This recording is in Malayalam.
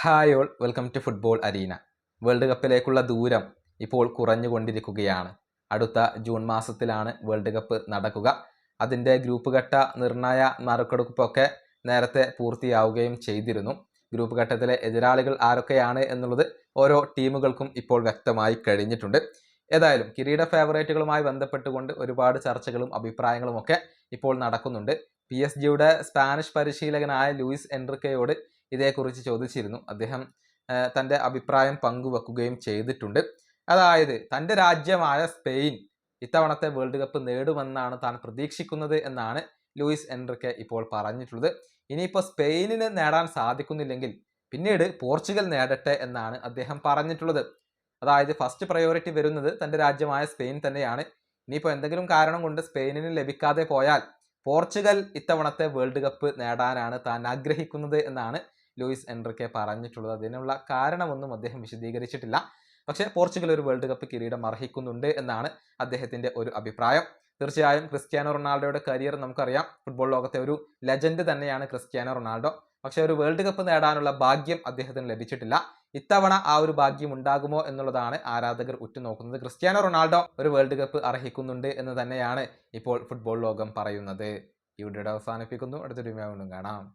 Hi all, welcome to football arena. World കപ്പിലേക്കുള്ള ദൂരം ഇപ്പോൾ കുറഞ്ഞുകൊണ്ടിരിക്കുകയാണ്. അടുത്ത ജൂൺ മാസത്തിലാണ് വേൾഡ് കപ്പ് നടക്കുക. അതിൻ്റെ ഗ്രൂപ്പ് ഘട്ട നിർണായ നറുക്കെടുപ്പൊക്കെ നേരത്തെ പൂർത്തിയാവുകയും ചെയ്തിരുന്നു. ഗ്രൂപ്പ് ഘട്ടത്തിലെ എതിരാളികൾ ആരൊക്കെയാണ് എന്നുള്ളത് ഓരോ ടീമുകൾക്കും ഇപ്പോൾ വ്യക്തമായി കഴിഞ്ഞിട്ടുണ്ട്. ഏതായാലും കിരീട ഫേവറേറ്റുകളുമായി ബന്ധപ്പെട്ടുകൊണ്ട് ഒരുപാട് ചർച്ചകളും അഭിപ്രായങ്ങളും ഒക്കെ ഇപ്പോൾ നടക്കുന്നുണ്ട്. PSG സ്പാനിഷ് പരിശീലകനായ ലൂയിസ് എൻറിക്കയോട് ഇതേക്കുറിച്ച് ചോദിച്ചിരുന്നു. അദ്ദേഹം തൻ്റെ അഭിപ്രായം പങ്കുവെക്കുകയും ചെയ്തിട്ടുണ്ട്. അതായത് തൻ്റെ രാജ്യമായ സ്പെയിൻ ഇത്തവണത്തെ വേൾഡ് കപ്പ് നേടുമെന്നാണ് താൻ പ്രതീക്ഷിക്കുന്നത് എന്നാണ് ലൂയിസ് എൻറിക്കെ ഇപ്പോൾ പറഞ്ഞിട്ടുള്ളത്. ഇനിയിപ്പോൾ സ്പെയിനിന് നേടാൻ സാധിക്കുന്നില്ലെങ്കിൽ പിന്നീട് പോർച്ചുഗൽ നേടട്ടെ എന്നാണ് അദ്ദേഹം പറഞ്ഞിട്ടുള്ളത്. അതായത് ഫസ്റ്റ് പ്രയോറിറ്റി വരുന്നത് തൻ്റെ രാജ്യമായ സ്പെയിൻ തന്നെയാണ്. ഇനിയിപ്പോൾ എന്തെങ്കിലും കാരണം കൊണ്ട് സ്പെയിനിന് ലഭിക്കാതെ പോയാൽ പോർച്ചുഗൽ ഇത്തവണത്തെ വേൾഡ് കപ്പ് നേടാനാണ് താൻ ആഗ്രഹിക്കുന്നത് എന്നാണ് ലൂയിസ് എൻറിക്കെ പറഞ്ഞിട്ടുള്ളത്. അതിനുള്ള കാരണമൊന്നും അദ്ദേഹം വിശദീകരിച്ചിട്ടില്ല. പക്ഷേ പോർച്ചുഗൽ ഒരു വേൾഡ് കപ്പ് കിരീടം അർഹിക്കുന്നുണ്ട് എന്നാണ് അദ്ദേഹത്തിൻ്റെ ഒരു അഭിപ്രായം. തീർച്ചയായും ക്രിസ്ത്യാനോ റൊണാൾഡോയുടെ കരിയർ നമുക്കറിയാം. ഫുട്ബോൾ ലോകത്തെ ഒരു ലെജൻഡ് തന്നെയാണ് ക്രിസ്ത്യാനോ റൊണാൾഡോ. പക്ഷേ ഒരു വേൾഡ് കപ്പ് നേടാനുള്ള ഭാഗ്യം അദ്ദേഹത്തിന് ലഭിച്ചിട്ടില്ല. ഇത്തവണ ആ ഒരു ഭാഗ്യം ഉണ്ടാകുമോ എന്നുള്ളതാണ് ആരാധകർ ഉറ്റുനോക്കുന്നത്. ക്രിസ്ത്യാനോ റൊണാൾഡോ ഒരു വേൾഡ് കപ്പ് അർഹിക്കുന്നുണ്ട് എന്ന് തന്നെയാണ് ഇപ്പോൾ ഫുട്ബോൾ ലോകം പറയുന്നത്. ഈ വീഡിയോ അവസാനിപ്പിക്കുന്നു. അടുത്തൊരു വീഡിയോ കാണാം.